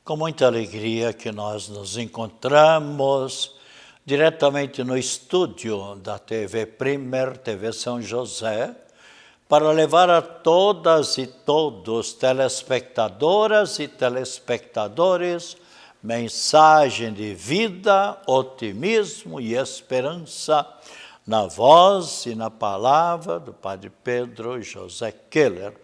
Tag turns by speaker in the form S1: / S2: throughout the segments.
S1: Com muita alegria que nós nos encontramos diretamente no estúdio da TV Primer, TV São José, para levar a todas e todos, telespectadoras e telespectadores, mensagem de vida, otimismo e esperança na voz e na palavra do Padre Pedro José Keller.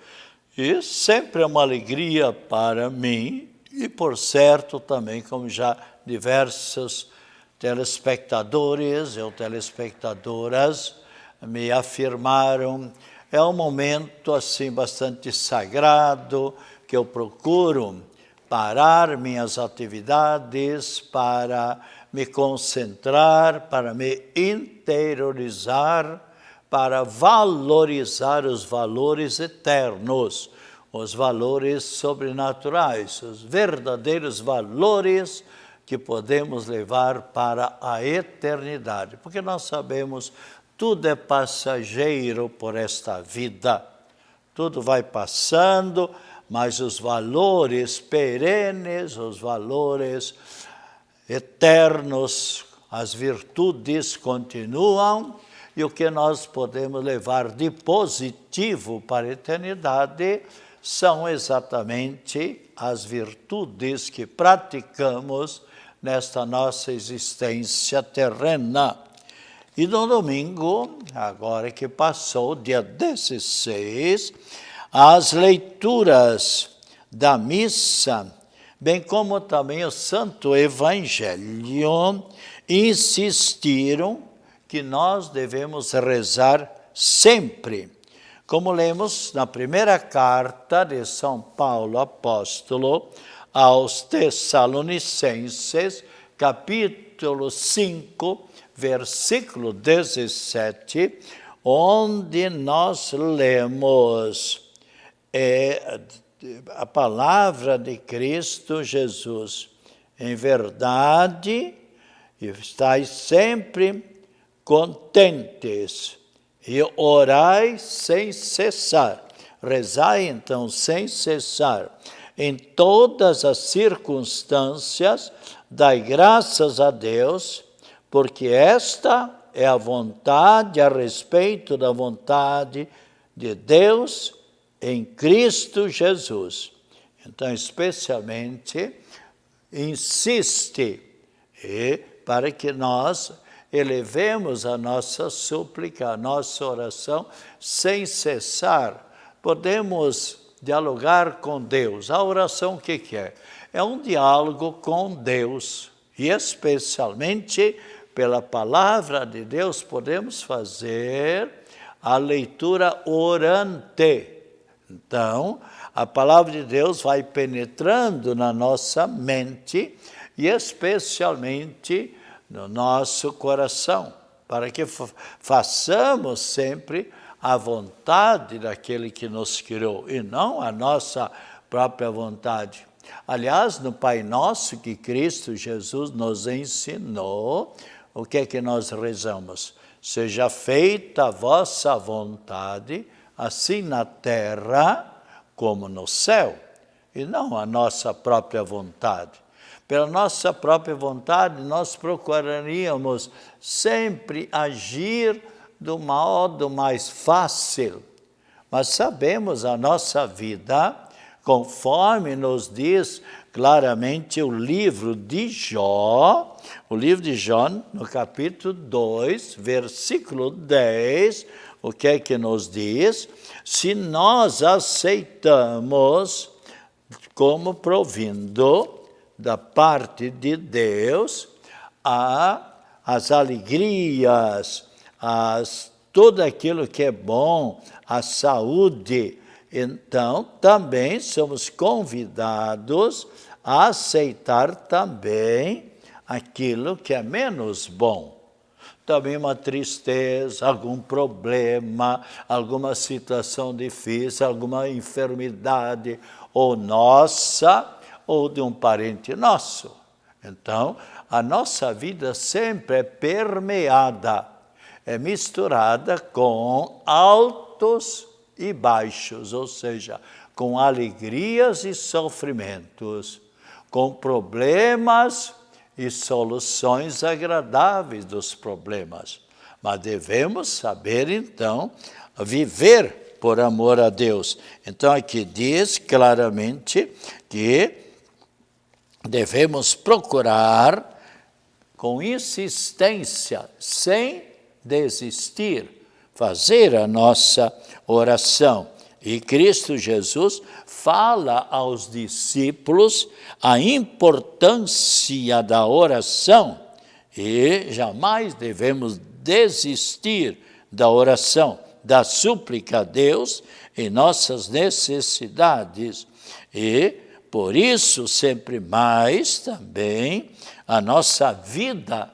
S1: E sempre é uma alegria para mim, e por certo também, como já diversos telespectadores ou telespectadoras me afirmaram, é um momento assim bastante sagrado que eu procuro parar minhas atividades para me concentrar, para me interiorizar, para valorizar os valores eternos, os valores sobrenaturais, os verdadeiros valores que podemos levar para a eternidade. Porque nós sabemos, tudo é passageiro por esta vida. Tudo vai passando, mas os valores perenes, os valores eternos, as virtudes continuam, e o que nós podemos levar de positivo para a eternidade são exatamente as virtudes que praticamos nesta nossa existência terrena. E no domingo, agora que passou, dia 16, as leituras da missa, bem como também o Santo Evangelho, insistiram que nós devemos rezar sempre. Como lemos na primeira carta de São Paulo apóstolo aos Tessalonicenses, capítulo 5, versículo 17, onde nós lemos a palavra de Cristo Jesus. Em verdade, estais sempre contentes e orai sem cessar. Rezai, então, sem cessar. Em todas as circunstâncias, dai graças a Deus, porque esta é a vontade, a respeito da vontade de Deus em Cristo Jesus. Então, especialmente, insiste para que nós elevemos a nossa súplica, a nossa oração, sem cessar. Podemos dialogar com Deus. A oração o que é? É um diálogo com Deus. E especialmente pela palavra de Deus podemos fazer a leitura orante. Então, a palavra de Deus vai penetrando na nossa mente e especialmente no nosso coração, para que façamos sempre a vontade daquele que nos criou e não a nossa própria vontade. Aliás, no Pai Nosso que Cristo Jesus nos ensinou, o que é que nós rezamos? Seja feita a vossa vontade, assim na terra como no céu, e não a nossa própria vontade. Pela nossa própria vontade, nós procuraríamos sempre agir do modo mais fácil. Mas sabemos a nossa vida, conforme nos diz claramente o livro de Jó, no capítulo 2, versículo 10, o que é que nos diz? Se nós aceitamos como provindo da parte de Deus as alegrias, tudo aquilo que é bom, a saúde, então também somos convidados a aceitar também aquilo que é menos bom. Também uma tristeza, algum problema, alguma situação difícil, alguma enfermidade, ou nossa, ou de um parente nosso. Então, a nossa vida sempre é permeada, é misturada com altos e baixos, ou seja, com alegrias e sofrimentos, com problemas e soluções agradáveis dos problemas. Mas devemos saber, então, viver por amor a Deus. Então, aqui diz claramente que devemos procurar com insistência, sem desistir, fazer a nossa oração. E Cristo Jesus fala aos discípulos a importância da oração e jamais devemos desistir da oração, da súplica a Deus em nossas necessidades. E, por isso, sempre mais também, a nossa vida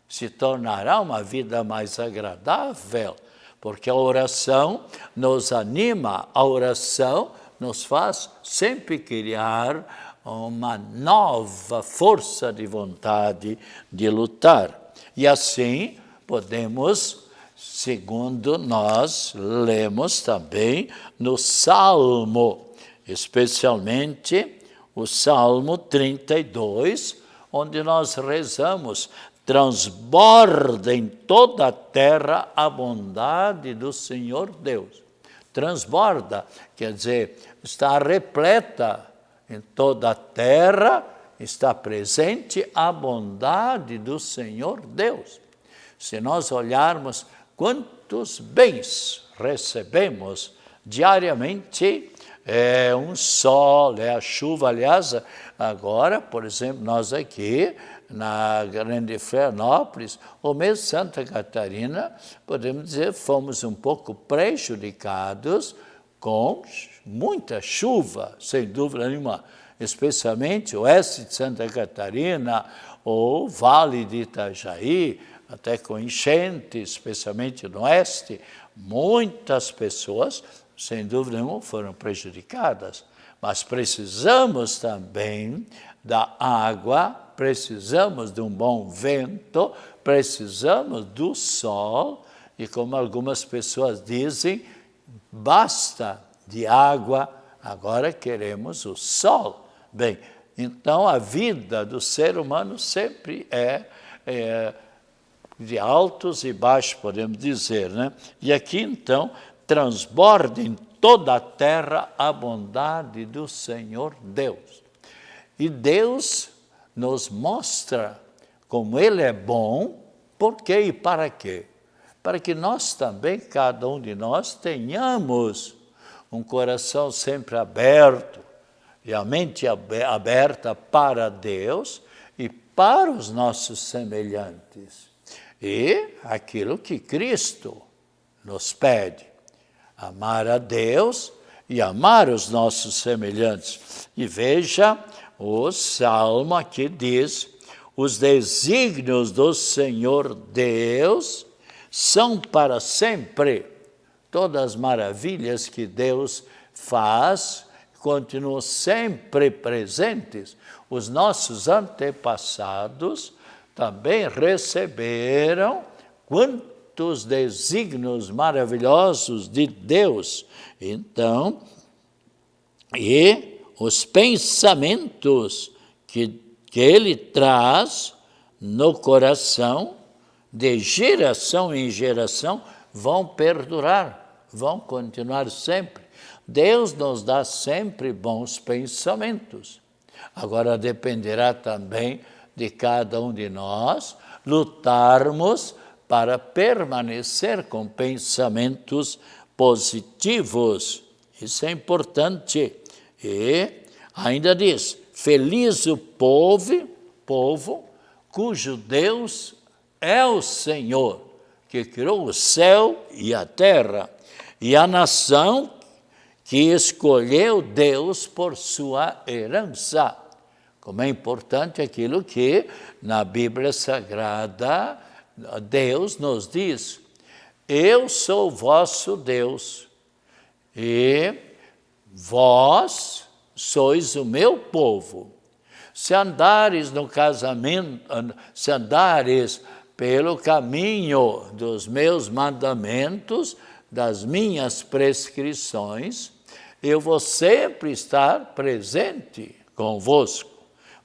S1: se tornará uma vida mais agradável, porque a oração nos anima, a oração nos faz sempre criar uma nova força de vontade de lutar. E assim podemos, segundo nós lemos também no Salmo, especialmente o Salmo 32, onde nós rezamos: transborda em toda a terra a bondade do Senhor Deus. Transborda, quer dizer, está repleta em toda a terra, está presente a bondade do Senhor Deus. Se nós olharmos quantos bens recebemos diariamente, é um sol, é a chuva. Aliás, agora, por exemplo, nós aqui na Grande Florianópolis, ou mesmo Santa Catarina, podemos dizer, fomos um pouco prejudicados com muita chuva, sem dúvida nenhuma, especialmente o oeste de Santa Catarina, ou Vale de Itajaí, até com enchente, especialmente no oeste. Muitas pessoas, sem dúvida nenhuma, foram prejudicadas, mas precisamos também da água, precisamos de um bom vento, precisamos do sol, e como algumas pessoas dizem, basta de água, agora queremos o sol. Bem, então a vida do ser humano sempre é de altos e baixos, podemos dizer, né? E aqui então, transborda em toda a terra a bondade do Senhor Deus. E Deus nos mostra como Ele é bom, por quê e para quê? Para que nós também, cada um de nós, tenhamos um coração sempre aberto e a mente aberta para Deus e para os nossos semelhantes. E aquilo que Cristo nos pede, amar a Deus e amar os nossos semelhantes. E veja, o Salmo aqui diz: os desígnios do Senhor Deus são para sempre. Todas as maravilhas que Deus faz continuam sempre presentes. Os nossos antepassados também receberam quantos desígnios maravilhosos de Deus. Então, e os pensamentos que Ele traz no coração, de geração em geração, vão perdurar, vão continuar sempre. Deus nos dá sempre bons pensamentos. Agora dependerá também de cada um de nós lutarmos para permanecer com pensamentos positivos. Isso é importante. E ainda diz: feliz o povo cujo Deus é o Senhor, que criou o céu e a terra, e a nação que escolheu Deus por sua herança. Como é importante aquilo que na Bíblia Sagrada Deus nos diz: eu sou vosso Deus e vós sois o meu povo. Se andares no casamento, se andares pelo caminho dos meus mandamentos, das minhas prescrições, eu vou sempre estar presente convosco.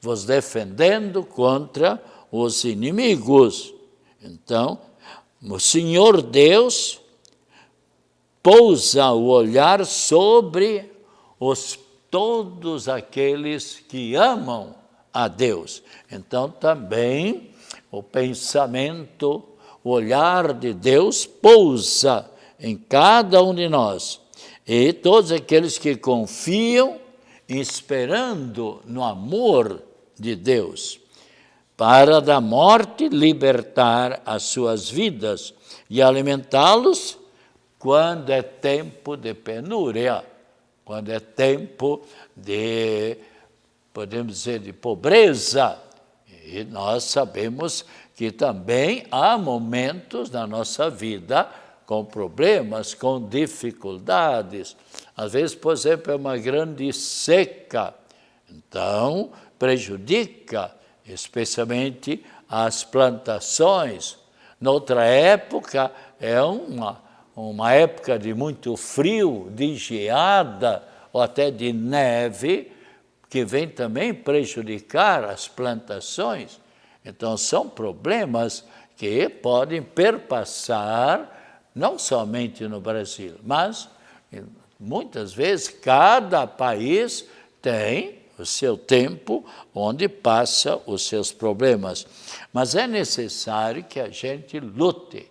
S1: vos defendendo contra os inimigos. Então, o Senhor Deus pousa o olhar sobre todos aqueles que amam a Deus. Então, também, o pensamento, o olhar de Deus pousa em cada um de nós. E todos aqueles que confiam, esperando no amor de Deus, para da morte libertar as suas vidas e alimentá-los quando é tempo de penúria, quando é tempo de, podemos dizer, de pobreza. E nós sabemos que também há momentos na nossa vida com problemas, com dificuldades. Às vezes, por exemplo, é uma grande seca, então prejudica especialmente as plantações. Noutra época, é uma época de muito frio, de geada ou até de neve, que vem também prejudicar as plantações. Então, são problemas que podem perpassar não somente no Brasil, mas muitas vezes cada país tem o seu tempo onde passa os seus problemas. Mas é necessário que a gente lute,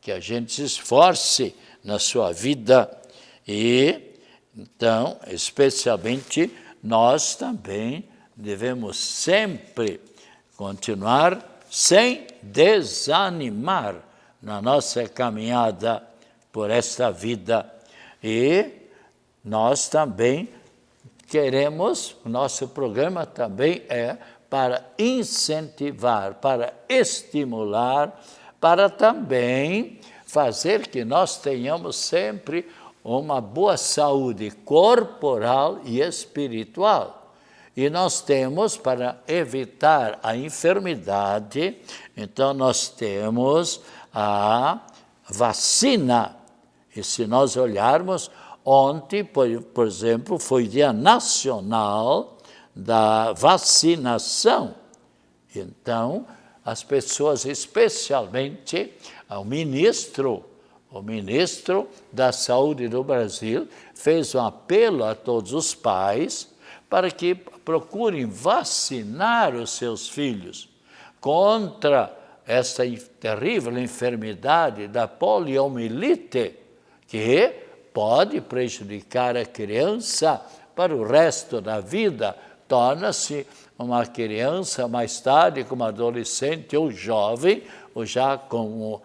S1: que a gente se esforce na sua vida. E, então, especialmente, nós também devemos sempre continuar sem desanimar na nossa caminhada por esta vida. E nós também queremos, o nosso programa também é para incentivar, para estimular, para também fazer que nós tenhamos sempre uma boa saúde corporal e espiritual. E nós temos, para evitar a enfermidade, então nós temos a vacina. E se nós olharmos, ontem, por exemplo, foi Dia Nacional da Vacinação. Então, as pessoas, especialmente o ministro da Saúde do Brasil, fez um apelo a todos os pais para que procurem vacinar os seus filhos contra essa terrível enfermidade da poliomielite, que pode prejudicar a criança para o resto da vida, torna-se uma criança mais tarde como adolescente ou jovem, ou já como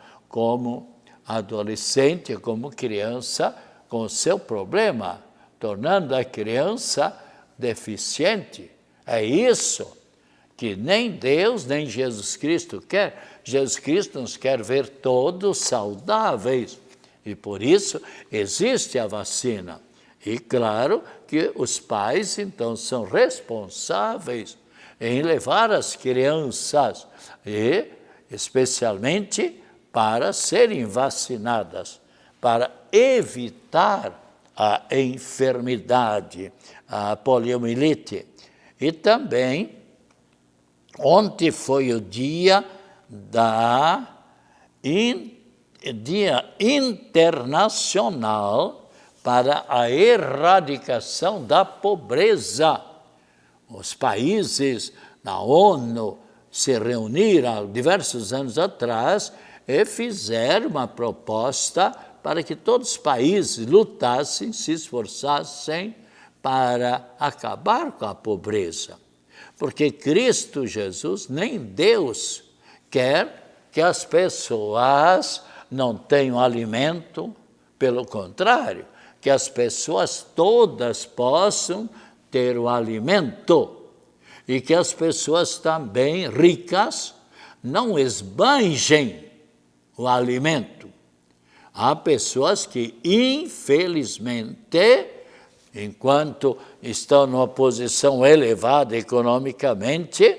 S1: adolescente, como criança, com o seu problema, tornando a criança deficiente. É isso que nem Deus, nem Jesus Cristo quer. Jesus Cristo nos quer ver todos saudáveis. E por isso existe a vacina. E claro que os pais, então, são responsáveis em levar as crianças, e especialmente para serem vacinadas, para evitar a enfermidade, a poliomielite. E também, ontem foi o Dia Internacional para a Erradicação da Pobreza. Os países na ONU se reuniram diversos anos atrás e fizeram uma proposta para que todos os países lutassem, se esforçassem para acabar com a pobreza. Porque Cristo Jesus, nem Deus, quer que as pessoas não tenham alimento, pelo contrário, que as pessoas todas possam ter o alimento e que as pessoas também ricas não esbanjem o alimento. Há pessoas que, infelizmente, enquanto estão numa posição elevada economicamente,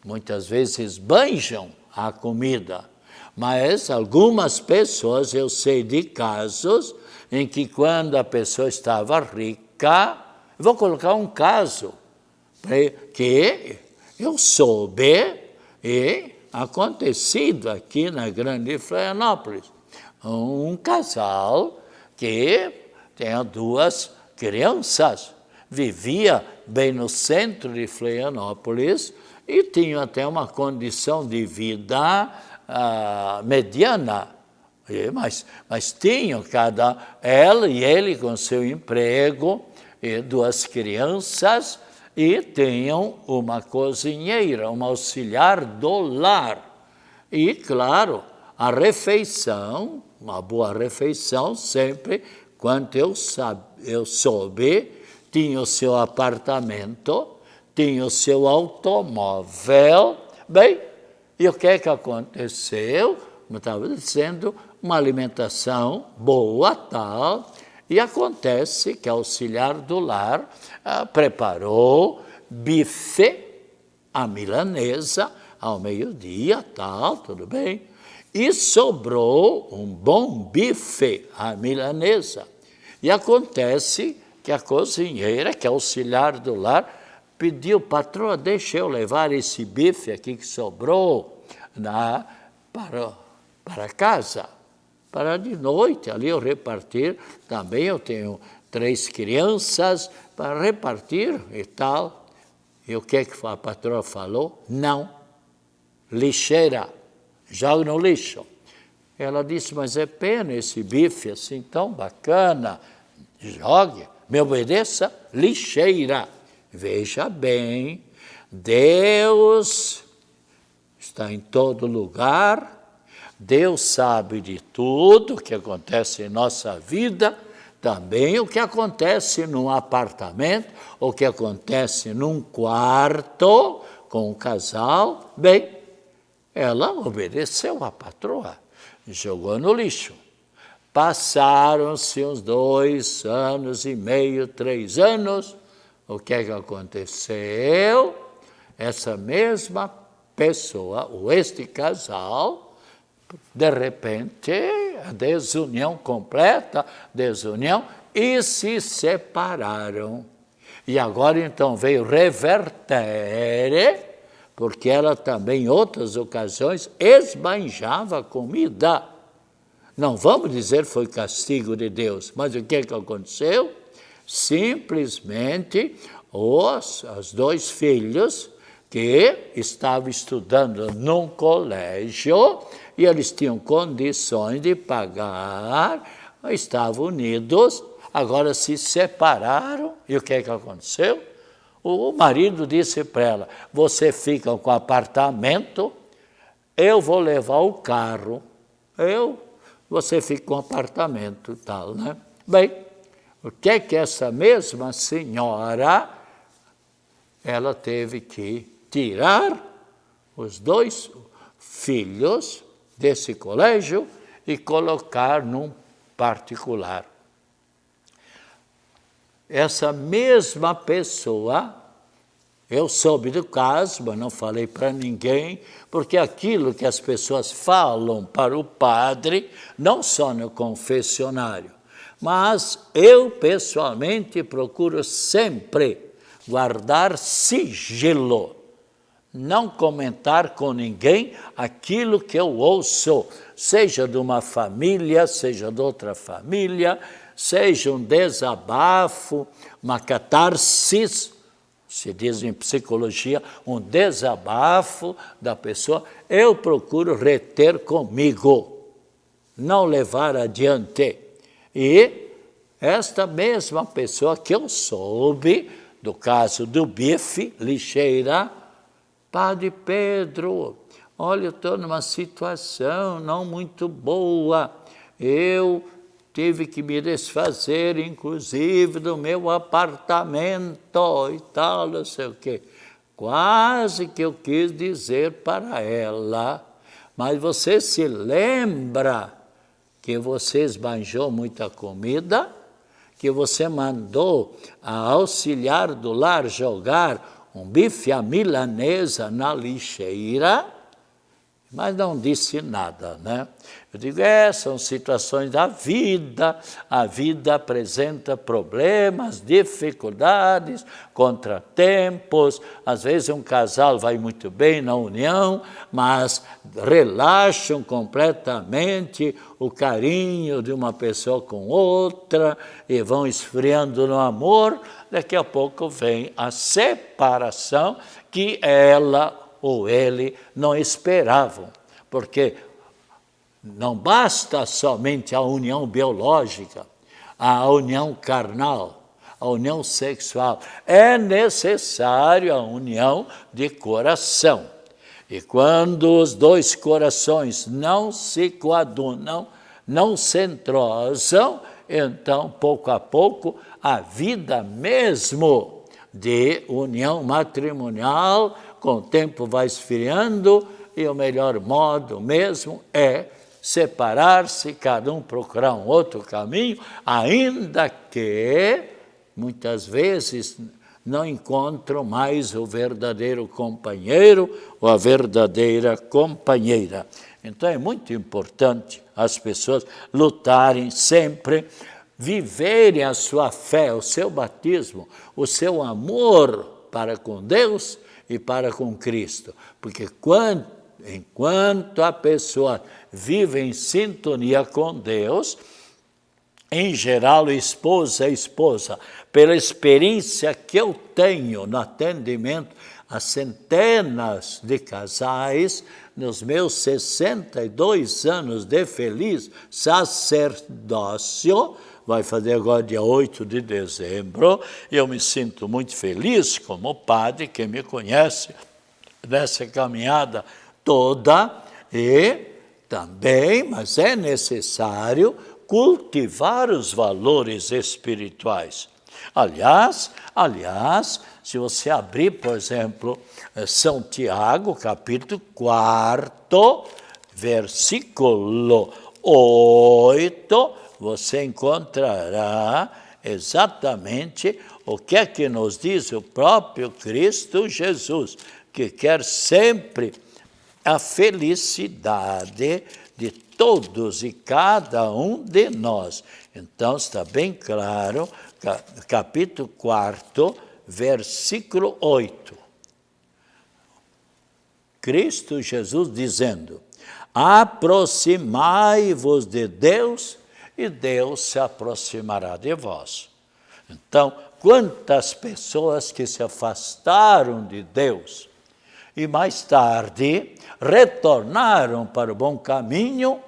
S1: muitas vezes esbanjam a comida. Mas algumas pessoas, eu sei de casos em que quando a pessoa estava rica, vou colocar um caso, que Eu soube e acontecido aqui na Grande Florianópolis. Um casal que tinha 2 crianças, vivia bem no centro de Florianópolis e tinha até uma condição de vida mediana. Mas tinham ela e ele com seu emprego, e 2 crianças, e tinham uma cozinheira, uma auxiliar do lar. E, claro, a refeição, uma boa refeição, sempre, quanto eu soube, tinha o seu apartamento, tinha o seu automóvel. Bem, e o que é que aconteceu? Como eu estava dizendo, uma alimentação boa, tal, e acontece que a auxiliar do lar preparou bife à milanesa ao meio-dia, tal, tudo bem, e sobrou um bom bife à milanesa. E acontece que a cozinheira, que é auxiliar do lar, pediu, patroa, deixa eu levar esse bife aqui que sobrou para casa, para de noite ali eu repartir. Também eu tenho 3 crianças para repartir e tal. E o que a patroa falou? Não, lixeira, joga no lixo. Ela disse, mas é pena esse bife assim tão bacana, jogue, me obedeça, lixeira. Veja bem, Deus está em todo lugar, Deus sabe de tudo o que acontece em nossa vida, também o que acontece num apartamento, o que acontece num quarto com um casal. Bem, ela obedeceu à patroa, jogou no lixo. Passaram-se uns 2 anos e meio, 3 anos, o que é que aconteceu? Essa mesma pessoa, ou este casal, de repente, a desunião completa, desunião, e se separaram. E agora então veio revertere, porque ela também em outras ocasiões esbanjava comida. Não vamos dizer foi castigo de Deus, mas o que aconteceu? Simplesmente os 2 filhos que estavam estudando num colégio e eles tinham condições de pagar, estavam unidos, agora se separaram. E o que aconteceu? O marido disse para ela, você fica com o apartamento, eu vou levar o carro, você fica com o apartamento e tal, né? Bem, o que essa mesma senhora, ela teve que tirar os 2 filhos desse colégio e colocar num particular. Essa mesma pessoa, eu soube do caso, mas não falei para ninguém, porque aquilo que as pessoas falam para o padre, não só no confessionário, mas eu pessoalmente procuro sempre guardar sigilo, não comentar com ninguém aquilo que eu ouço, seja de uma família, seja de outra família, seja um desabafo, uma catarsis, se diz em psicologia, um desabafo da pessoa, eu procuro reter comigo, não levar adiante. E esta mesma pessoa que eu soube, do caso do bife, lixeira, Padre Pedro, olha, eu estou numa situação não muito boa, eu tive que me desfazer, inclusive, do meu apartamento e tal, não sei o quê. Quase que eu quis dizer para ela, mas você se lembra que você esbanjou muita comida, que você mandou a auxiliar do lar jogar um bife à milanesa na lixeira? mas não disse nada, né? Eu digo, são situações da vida, a vida apresenta problemas, dificuldades, contratempos, às vezes um casal vai muito bem na união, mas relaxam completamente o carinho de uma pessoa com outra e vão esfriando no amor, daqui a pouco vem a separação que ela ou ele não esperavam, porque não basta somente a união biológica, a união carnal, a união sexual. É necessário a união de coração. E quando os dois corações não se coadunam, não se entrosam, então, pouco a pouco, a vida mesmo de união matrimonial, com o tempo vai esfriando, e o melhor modo mesmo é separar-se, cada um procurar um outro caminho, ainda que, muitas vezes, não encontram mais o verdadeiro companheiro ou a verdadeira companheira. Então é muito importante as pessoas lutarem sempre, viverem a sua fé, o seu batismo, o seu amor para com Deus e para com Cristo. Porque enquanto a pessoa vive em sintonia com Deus, em geral, esposa, pela experiência que eu tenho no atendimento a centenas de casais, nos meus 62 anos de feliz sacerdócio, vai fazer agora dia 8 de dezembro, e eu me sinto muito feliz como padre, que me conhece nessa caminhada toda, e também, mas é necessário cultivar os valores espirituais. Aliás, se você abrir, por exemplo, São Tiago, capítulo 4, versículo 8, você encontrará exatamente o que é que nos diz o próprio Cristo Jesus, que quer sempre a felicidade de todos e cada um de nós. Então, está bem claro, capítulo 4, versículo 8. Cristo Jesus dizendo, aproximai-vos de Deus e Deus se aproximará de vós. Então, quantas pessoas que se afastaram de Deus e mais tarde retornaram para o bom caminho,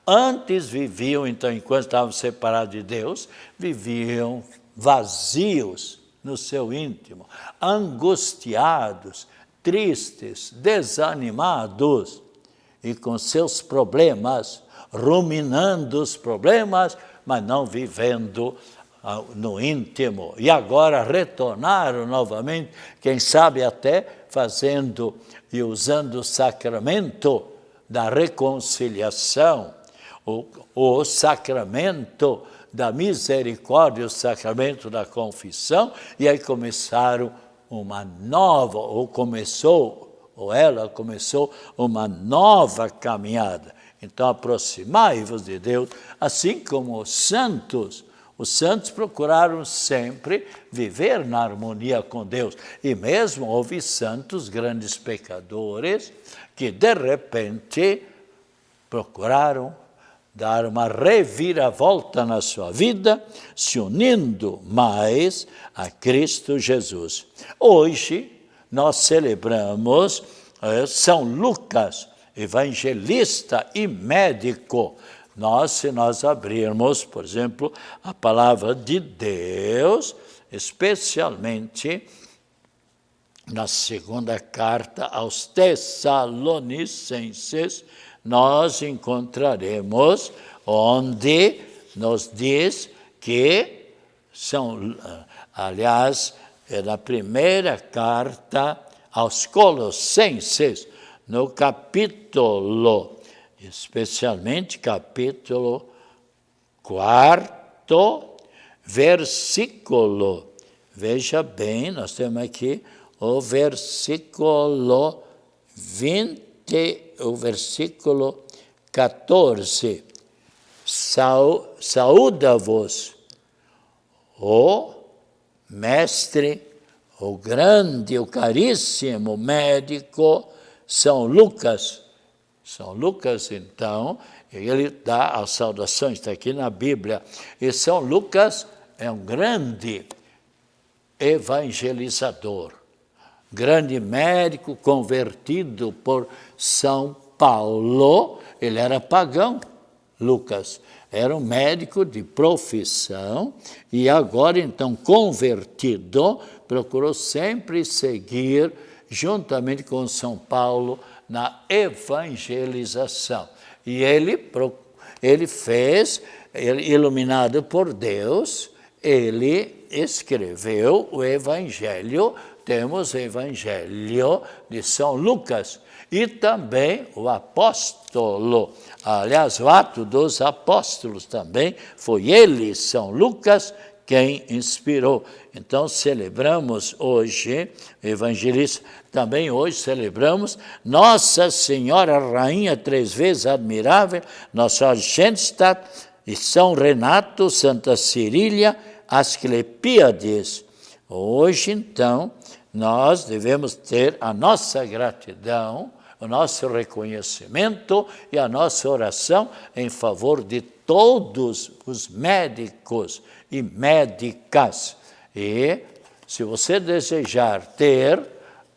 S1: antes viviam, então, enquanto estavam separados de Deus, viviam vazios no seu íntimo, angustiados, tristes, desanimados e com seus problemas, ruminando os problemas, mas não vivendo no íntimo. E agora retornaram novamente, quem sabe até fazendo e usando o sacramento da reconciliação, o sacramento da misericórdia, o sacramento da confissão, e aí começaram uma nova, ela começou uma nova caminhada. Então, aproximai-vos de Deus, assim como os santos procuraram sempre viver na harmonia com Deus. E mesmo houve santos, grandes pecadores, que de repente procuraram dar uma reviravolta na sua vida, se unindo mais a Cristo Jesus. Hoje, nós celebramos São Lucas, evangelista e médico. Se nós abrirmos, por exemplo, a palavra de Deus, especialmente na segunda carta aos Tessalonicenses, nós encontraremos onde nos diz que aliás, é na primeira carta aos Colossenses, no capítulo, especialmente capítulo 4, versículo. Veja bem, nós temos aqui o versículo 21. que o versículo 14, saúda-vos o mestre, o grande, o caríssimo médico São Lucas. São Lucas, então, ele dá a saudação, está aqui na Bíblia. E São Lucas é um grande evangelizador, grande médico convertido por São Paulo. Ele era pagão, Lucas. Era um médico de profissão e agora, então, convertido, procurou sempre seguir, juntamente com São Paulo, na evangelização. E ele fez, iluminado por Deus, ele escreveu o Evangelho. Temos o Evangelho de São Lucas e também o apóstolo. Aliás, o Ato dos Apóstolos também foi ele, São Lucas, quem inspirou. Então, celebramos hoje, evangelista, também hoje celebramos Nossa Senhora Rainha, 3 vezes admirável, Nossa Senhora de Schoenstatt, e São Renato, Santa Cirília, Asclepíades. Hoje, então, nós devemos ter a nossa gratidão, o nosso reconhecimento e a nossa oração em favor de todos os médicos e médicas. E, se você desejar ter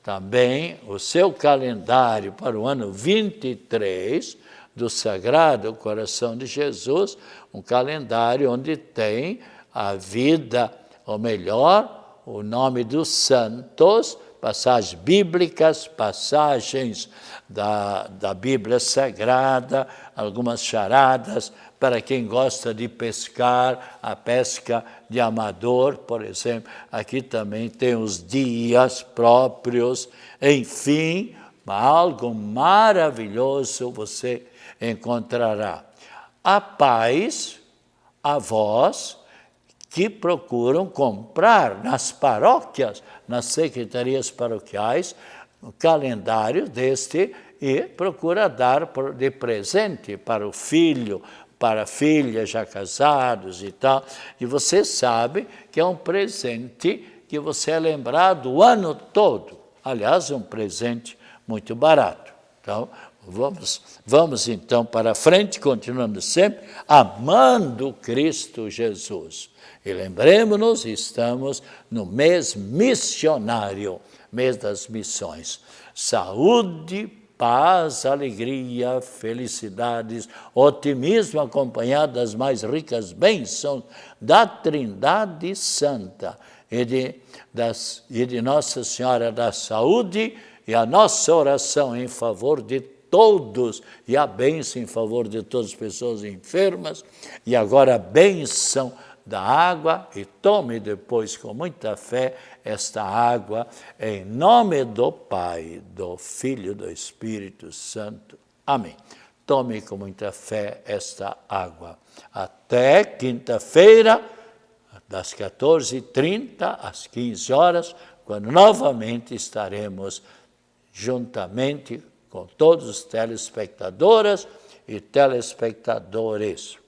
S1: também o seu calendário para o ano 23 do Sagrado Coração de Jesus, um calendário onde tem a vida, ou melhor, o nome dos santos, passagens bíblicas, passagens da Bíblia Sagrada, algumas charadas para quem gosta de pescar, a pesca de amador, por exemplo. Aqui também tem os dias próprios, enfim, algo maravilhoso você encontrará. A paz a vós que procuram comprar nas paróquias, nas secretarias paroquiais, o calendário deste e procura dar de presente para o filho, para a filha já casados e tal. E você sabe que é um presente que você é lembrado o ano todo. Aliás, um presente muito barato. Então, vamos então para frente, continuando sempre amando Cristo Jesus. E lembremos-nos, estamos no mês missionário, mês das missões. Saúde, paz, alegria, felicidades, otimismo acompanhado das mais ricas bênçãos da Trindade Santa e de Nossa Senhora da Saúde, e a nossa oração em favor de todos, e a bênção em favor de todas as pessoas enfermas, e agora a bênção da água, e tome depois com muita fé esta água, em nome do Pai, do Filho e do Espírito Santo. Amém. Tome com muita fé esta água. Até quinta-feira, das 14h30 às 15 horas, quando novamente estaremos juntamente com todos os telespectadoras e telespectadores.